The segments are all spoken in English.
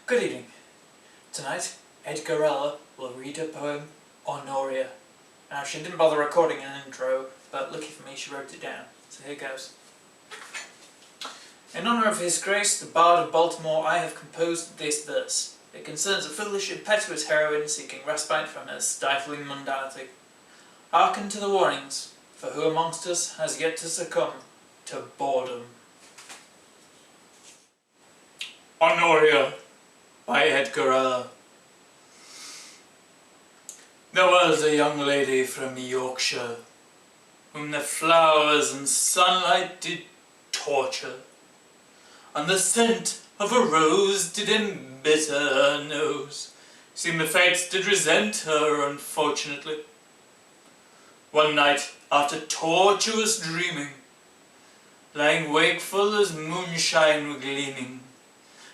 Good evening. Tonight, Edgarella will read her poem, Honoria. Now, she didn't bother recording an intro, but lucky for me, she wrote it down. So here goes. In honour of His Grace, the Bard of Baltimore, I have composed this verse. It concerns a foolish, impetuous heroine seeking respite from her stifling mundanity. Hearken to the warnings, for who amongst us has yet to succumb to boredom? Honoria by Edgarella. There was a young lady from Yorkshire, whom the flowers and sunlight did torture, and the scent of a rose did embitter her nose. Seemed the fates did resent her, unfortunately. One night, after tortuous dreaming, lying wakeful as moonshine were gleaming,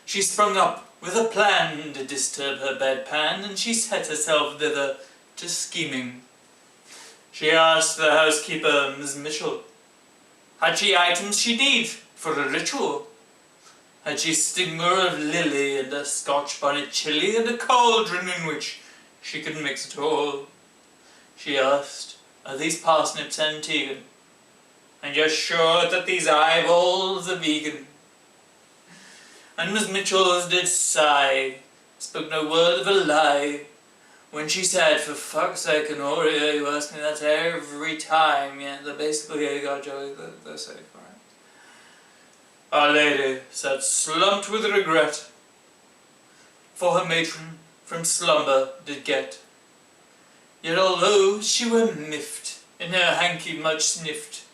she sprung up with a plan to disturb her bedpan, and she set herself thither to scheming. She asked the housekeeper, Miss Mitchell, had she items she'd need for a ritual? Had she stigma of lily and a Scotch bonnet chilly and a cauldron in which she could mix it all? She asked, are these parsnips Antiguan? And you're sure that these eyeballs are vegan? And Miss Mitchell did sigh, spoke no word of a lie, when she said, for fuck's sake, Honoria, you ask me that every time. Yeah, they're basically a god joke, they're safe, alright. Our lady sat slumped with regret, for her matron from slumber did get. Yet although she were miffed, in her hanky much sniffed,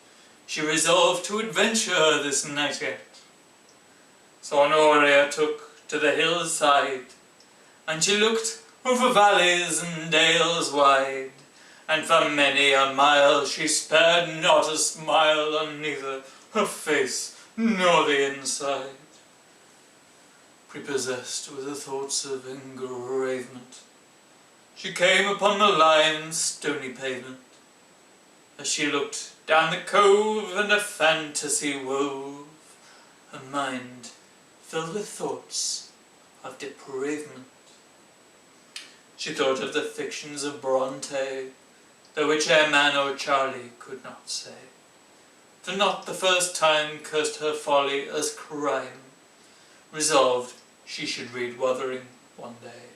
she resolved to adventure this night yet. So Honoria took to the hillside, and she looked over valleys and dales wide, and for many a mile she spared not a smile on neither her face nor the inside. Prepossessed with the thoughts of engravement, she came upon the lime stony pavement. As she looked down the cove and a fantasy wove, her mind filled with thoughts of depravement. She thought of the fictions of Bronte, the which e'er man or Charlie could not say, for not the first time cursed her folly as crime, resolved she should read Wuthering one day.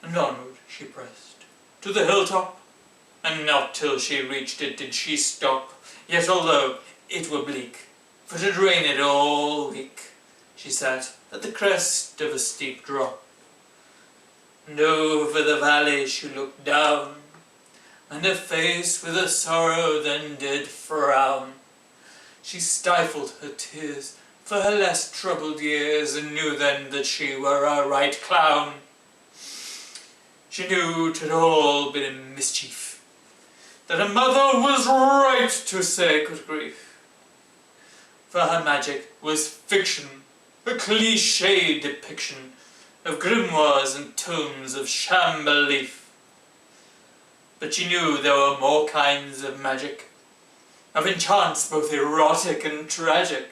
And onward she pressed, to the hilltop, and not till she reached it did she stop. Yet although it were bleak, for it had rained all week, she sat at the crest of a steep drop, and over the valley she looked down, and her face with a sorrow then did frown. She stifled her tears for her less troubled years, and knew then that she were a right clown. She knew 'twould all been a mischief, that her mother was right to say good grief, for her magic was fiction, a cliché depiction of grimoires and tomes of sham belief. But she knew there were more kinds of magic, of enchants both erotic and tragic,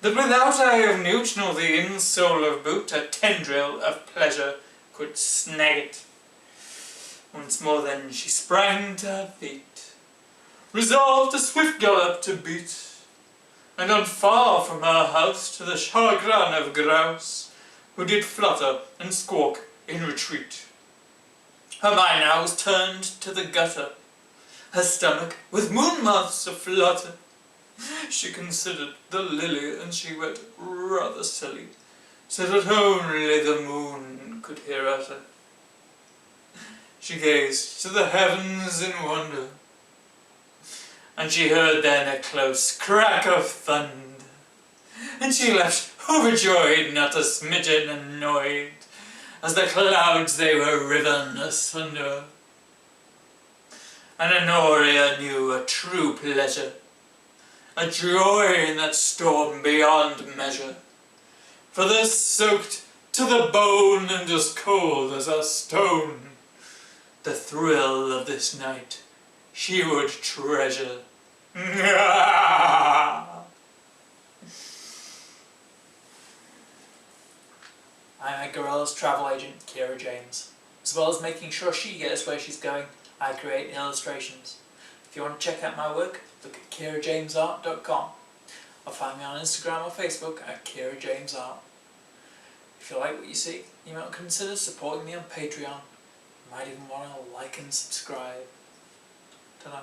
that without eye of newt nor the insole of boot, a tendril of pleasure could snag it. Once more then she sprang to her feet, resolved a swift gallop to beat, and on far from her house to the chagrin of grouse, who did flutter and squawk in retreat. Her mind now was turned to the gutter, her stomach with moon moths aflutter. She considered the lily, and she went rather silly, so that only the moon could hear utter. She gazed to the heavens in wonder, and she heard then a close crack of thunder, and she leapt overjoyed, not a smidgen annoyed, as the clouds they were riven asunder. And Honoria knew a true pleasure, a joy in that storm beyond measure, for thus soaked to the bone and as cold as a stone, the thrill of this night she would treasure. I'm Edgarella's travel agent, Kira James. As well as making sure she gets where she's going, I create illustrations. If you want to check out my work, look at kirajamesart.com or find me on Instagram or Facebook at Kira James Art. If you like what you see, you might consider supporting me on Patreon. You might even want to like and subscribe. Ta-da.